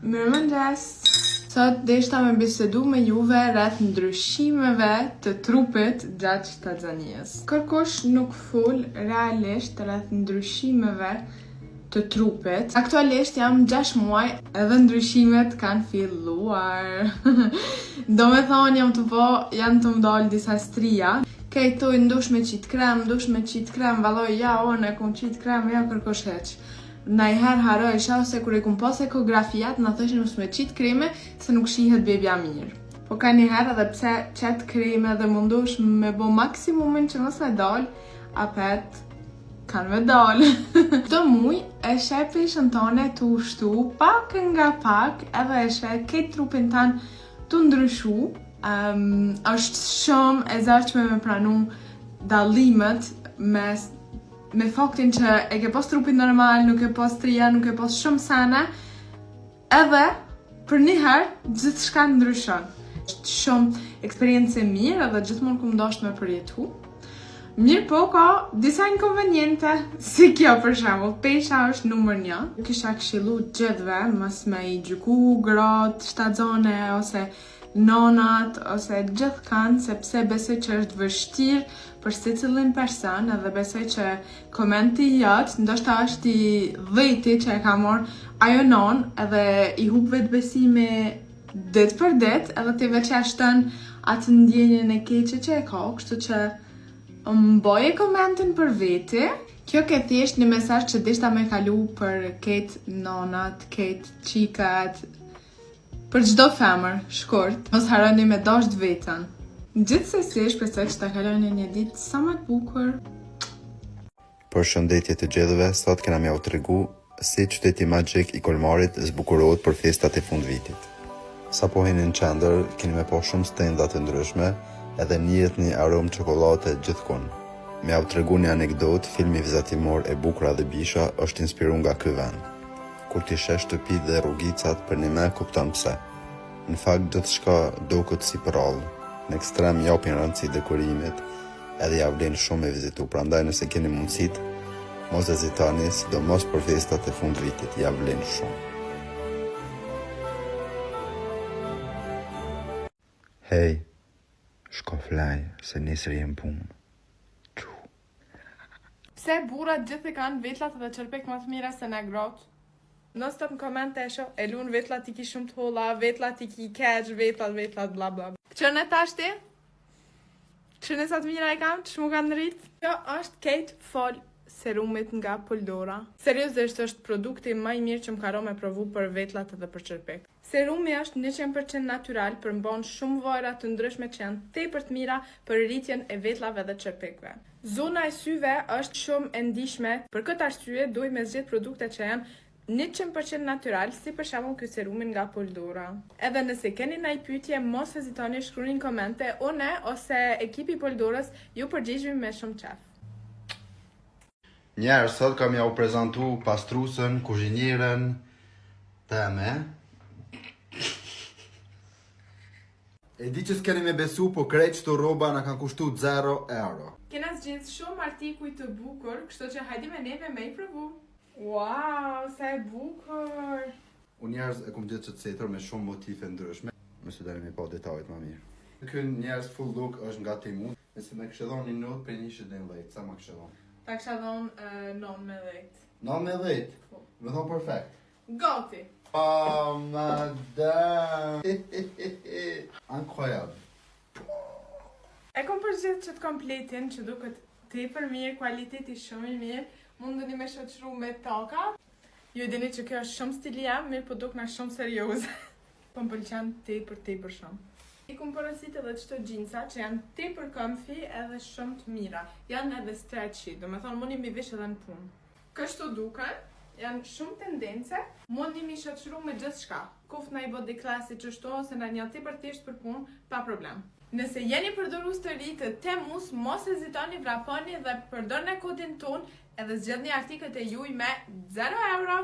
Mirëmëngjes. Sot deshta me bisedu me juve rreth ndryshimeve të trupit gjatë shtazanies. Kërkush nuk fol realisht rreth ndryshimeve të trupit. Aktualisht jam 6 muaj edhe ndryshimet kanë filluar. Do me thonë janë të mdall disa stria. Kej toj ndush me qit krem, valoj ja one kun qit krem, ja kërkush heq. Najher harojsha ose kur e kum pas ekografijat na thoshin mos me qit kreme se nuk shihet bebja mirë. Po ka njëherë edhe pse qet kreme dhe mundosh me bo maksimumin që mos me dal, apet kanë me dal. Çdo muj e sheh peshën tone të ushtu pak nga pak edhe e sheh këtë trupin tan të ndryshu. Është shumë e zarqme me pranu dallimet me faktin që e ke pas trupin normal, nuk e pas stria, nuk e pas shumë sene, edhe për njëherë gjithë shka ndryshon. Është shumë eksperiencë mirë edhe gjithmonë ku mdasht me përjetu. Mirë po ka disa inkonveniente, si kjo për shembull, pesha është numër 1. Kisha këshillu gjithve mos me i gjyku gratë, shtazane ose nonat ose gjithë kanë, sepse besoj që është vështirë për secilin person edhe besoj që komenti jatë ndoshta është i 10 që e ka marrë ajo non edhe i hub vetë besime dit për dit edhe t'i veçashton atë ndjenjen e keqe që e ka, kështu që mboje komentin për veti. Kjo ke thjesht një mesazh që deshta me kalu për ketë nonat, ketë qikat, për çdo femër, shkurt, mos harroni me dasht vetën. Gjithsesi, shpresoj që ta kaloni një ditë sa më të bukur. Përshëndetje të gjithëve, sot kena m'jau tregu si qyteti magjik i Kolmarit zbukurohet për festat e fundvitit. Sa po hini në qendër, keni me po shumë stenda të ndryshme, edhe njihet një aromë çokolate gjithkund. M'jau tregu një anekdot, filmi vizatimor e Bukra dhe Bisha është inspiruar nga ky vend. Kur t'i sheh shtëpitë dhe rrugicat për një me kupton pse. Në fakt gjithçka duket si prallë. Në ekstrem japin rëndësi dekorimit, edhe ja vlen shumë me vizitu. Prandaj nëse keni mundësit, mos hezitoni, sidomos për festat e fundvitit, ja vlen shumë. Hej, shko flaj, se nesër jem punë. Pse burrat gjithë kanë vetlat dhe çerpek më të mira se na gratë? Non-stop në komente e shoh, e lun vetlat i ki shumë të holla, vetlat i ki keq, vetlat, bla bla. Qënë e tashti? Qënë e sa të mira e kam, që mu kanë rrit? Kjo është Kate Fall serumit nga Poldora. Seriozisht është produkti më i mirë që më karo me provu për vetlat dhe për çerpek. Serumi është 100% natyral, përmban shumë vajra të ndryshme që janë tepër të mira për rritjen e vetlave dhe çerpekve. Zona e syve është shumë e ndihshme, për këtë arsye duhet me zgjedh produkte që janë 100% natyral, si për shembull ky serumin nga Poldora. Edhe nëse keni ndonjë pyetje, mos hezitoni, shkruani në komente, unë ose ekipi Poldorës ju përgjigjemi me shumë qef. Njerë, sot kam ja u prezentu pastrusën, kuzhinierën teme. E di që s'keni me besu, po krejt qëto roba na kanë kushtu 0 euro. Kena zgjedh shumë artikuj të bukur, kështu që hajde me neve me i provu. Wow, sa e bukur! Unë njerëz e kum gjetë që të setër me shumë motive ndryshme. Mësë dali me pa detajet ma mirë. Ky njerëz full look është nga Timu. Nëse me kështë dhon një not për 110, sa ma kështë dhon? Ta kështë dhon 9 me 10. 9 me 10? Me dhon perfekt. Gati! Oh, madame! Incroyable! E kom përgjith që të kompletin, që duket tepër mirë, kualiteti shumë i mirë, mundeni me shoqëru me taka. Ju e dini që kjo është shumë stili jam, mirë po duk na shumë serioze. Po më pëlqen tepër shumë. I kum porosit edhe çto gjinsa që janë tepër comfy edhe shumë të mira. Janë edhe stretchy, do me thonë mundi mi vesh edhe në punë. Kështu duken, janë shumë tendence, mundi mi shoqëru me gjithçka. Kuft na i body klasi çështo ose na një tepër thjesht për punë, pa problem. Nëse jeni përdorues të ri të Temus, mos hezitoni, vraponi dhe përdorni kodin ton edhe zgjedhni artikët e juaj me 0 euro.